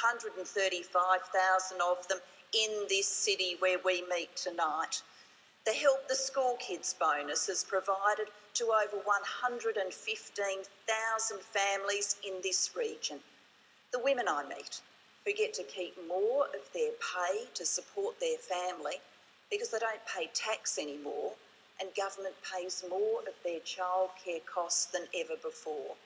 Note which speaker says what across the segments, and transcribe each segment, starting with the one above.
Speaker 1: 135,000 of them in this city where we meet tonight. The Help the School Kids bonus has provided to over 115,000 families in this region. The women I meet who get to keep more of their pay to support their family because they don't pay tax anymore and government pays more of their childcare costs than ever before.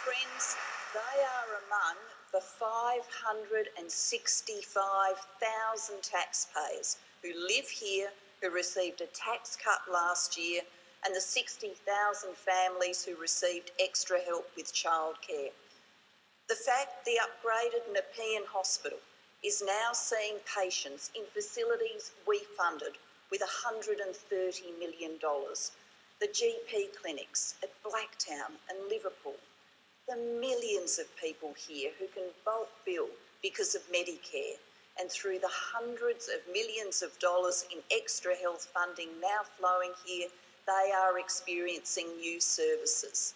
Speaker 1: Friends, they are among the 565,000 taxpayers who live here, who received a tax cut last year, and the 60,000 families who received extra help with childcare. The fact the upgraded Nepean Hospital is now seeing patients in facilities we funded with $130 million. The GP clinics at Blacktown and Liverpool. The millions of people here who can bulk bill because of Medicare, and through the hundreds of millions of dollars in extra health funding now flowing here, they are experiencing new services.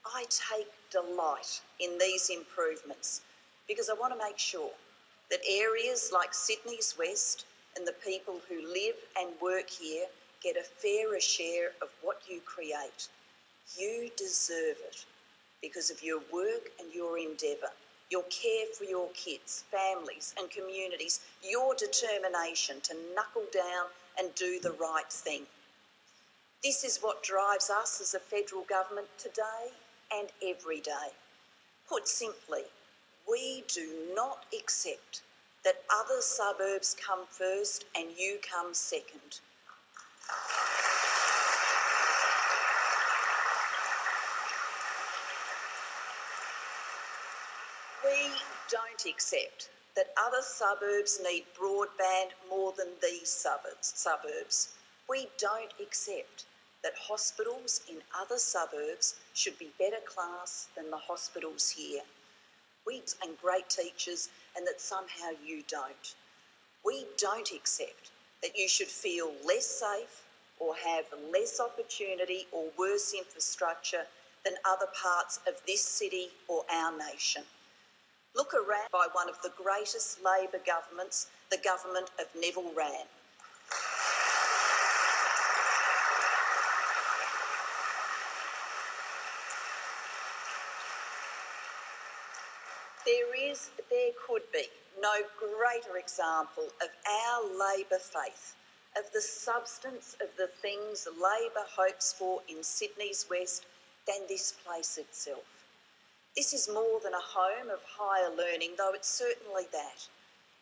Speaker 1: I take delight in these improvements because I want to make sure that areas like Sydney's West and the people who live and work here get a fairer share of what you create. You deserve it because of your work and your endeavour, your care for your kids, families and communities, your determination to knuckle down and do the right thing. This is what drives us as a federal government today and every day. Put simply, we do not accept that other suburbs come first and you come second. We don't accept that other suburbs need broadband more than these suburbs. We don't accept that hospitals in other suburbs should be better class than the hospitals here. We and great teachers, and that somehow you don't. We don't accept that you should feel less safe or have less opportunity or worse infrastructure than other parts of this city or our nation. Look around by one of the greatest Labor governments, the government of Neville Wran. There could be no greater example of our Labor faith, of the substance of the things Labor hopes for in Sydney's West than this place itself. This is more than a home of higher learning, though it's certainly that.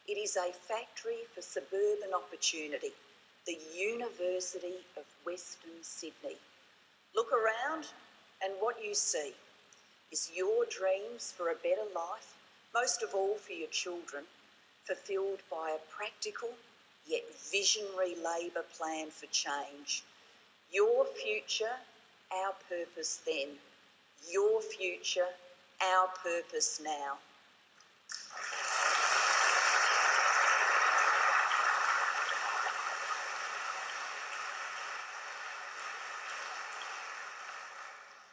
Speaker 1: It is a factory for suburban opportunity, the University of Western Sydney. Look around and what you see is your dreams for a better life, most of all for your children, fulfilled by a practical yet visionary Labor plan for change. Your future, our purpose then. Your future, our purpose now.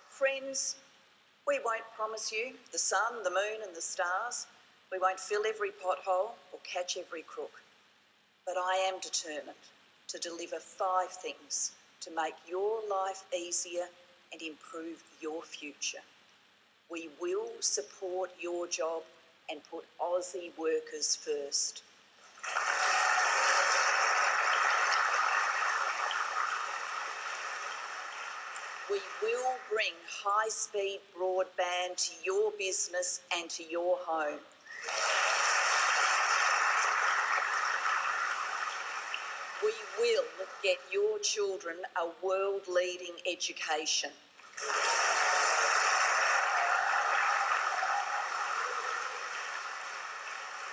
Speaker 1: Friends, we won't promise you the sun, the moon and the stars. We won't fill every pothole or catch every crook. But I am determined to deliver 5 things to make your life easier and improve your future. We will support your job and put Aussie workers first. We will bring high-speed broadband to your business and to your home. We will get your children a world-leading education.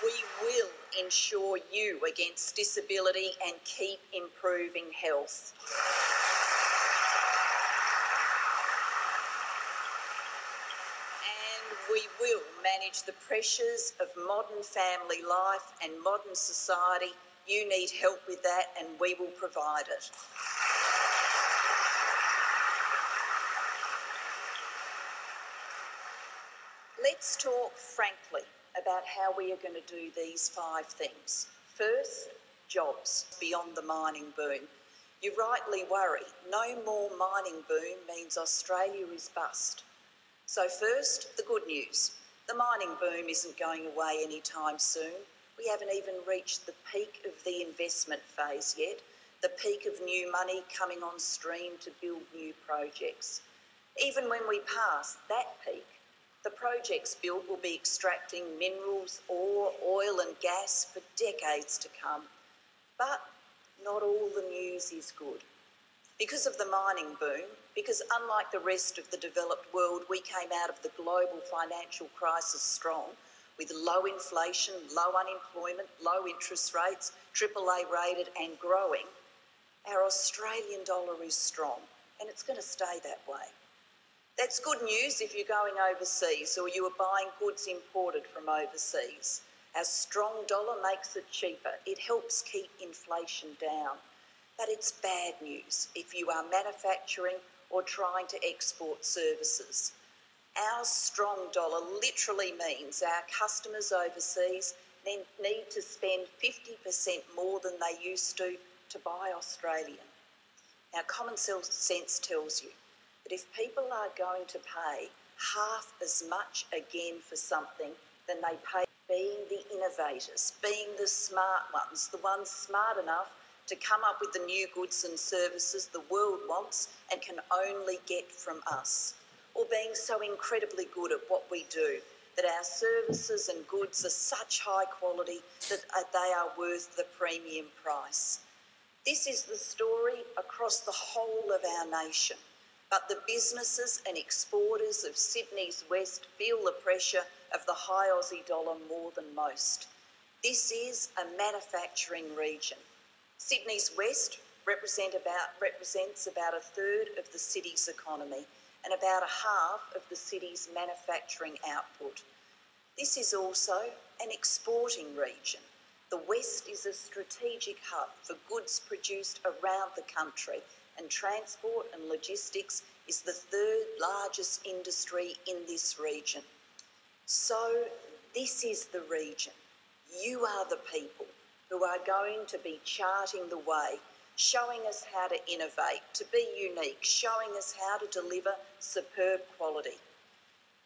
Speaker 1: We will ensure you against disability and keep improving health. We will manage the pressures of modern family life and modern society. You need help with that and we will provide it. Let's talk frankly about how we are going to do these 5 things. First, jobs beyond the mining boom. You rightly worry, no more mining boom means Australia is bust. So first, the good news. The mining boom isn't going away anytime soon. We haven't even reached the peak of the investment phase yet, the peak of new money coming on stream to build new projects. Even when we pass that peak, the projects built will be extracting minerals, ore, oil and gas for decades to come. But not all the news is good. Because of the mining boom, because unlike the rest of the developed world, we came out of the global financial crisis strong, with low inflation, low unemployment, low interest rates, AAA rated and growing, our Australian dollar is strong, and it's going to stay that way. That's good news if you're going overseas or you are buying goods imported from overseas. Our strong dollar makes it cheaper. It helps keep inflation down. But it's bad news if you are manufacturing or trying to export services. Our strong dollar literally means our customers overseas need to spend 50% more than they used to buy Australian. Now, common sense tells you that if people are going to pay half as much again for something than they pay, being the innovators, being the smart ones, the ones smart enough to come up with the new goods and services the world wants and can only get from us, or being so incredibly good at what we do that our services and goods are such high quality that they are worth the premium price. This is the story across the whole of our nation, but the businesses and exporters of Sydney's West feel the pressure of the high Aussie dollar more than most. This is a manufacturing region. Sydney's West represents about a third of the city's economy and about a half of the city's manufacturing output. This is also an exporting region. The West is a strategic hub for goods produced around the country, and transport and logistics is the 3rd largest industry in this region. So this is the region. You are the people who are going to be charting the way, showing us how to innovate, to be unique, showing us how to deliver superb quality.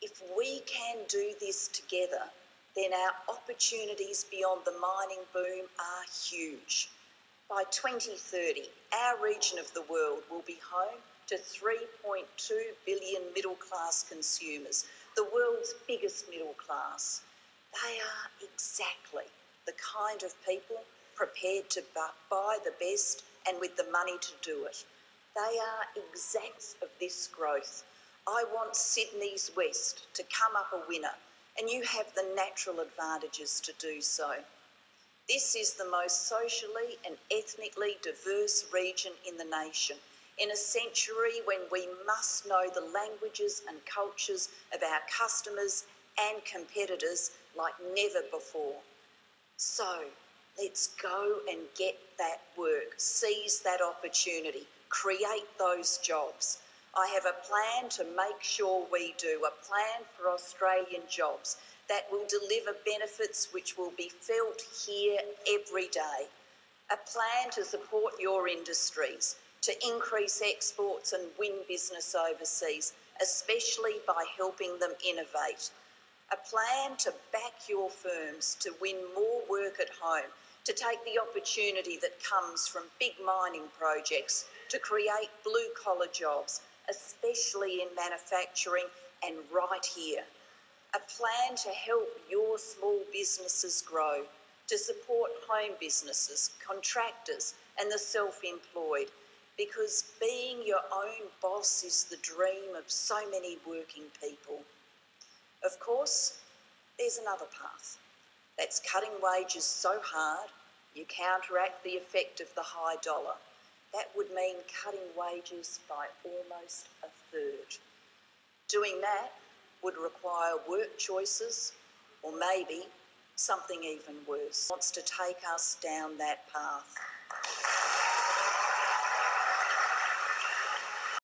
Speaker 1: If we can do this together, then our opportunities beyond the mining boom are huge. By 2030, our region of the world will be home to 3.2 billion middle-class consumers, the world's biggest middle class. They are exactly the kind of people prepared to buy the best and with the money to do it. They are examples of this growth. I want Sydney's West to come up a winner, and you have the natural advantages to do so. This is the most socially and ethnically diverse region in the nation, in a century when we must know the languages and cultures of our customers and competitors like never before. So let's go and get that work, seize that opportunity, create those jobs. I have a plan to make sure we do, a plan for Australian jobs that will deliver benefits which will be felt here every day. A plan to support your industries, to increase exports and win business overseas, especially by helping them innovate. A plan to back your firms to win more work at home, to take the opportunity that comes from big mining projects to create blue-collar jobs, especially in manufacturing and right here. A plan to help your small businesses grow, to support home businesses, contractors and the self-employed, because being your own boss is the dream of so many working people. Of course, there's another path. That's cutting wages so hard you counteract the effect of the high dollar. That would mean cutting wages by almost a third. Doing that would require work choices, or maybe something even worse. Wants to take us down that path.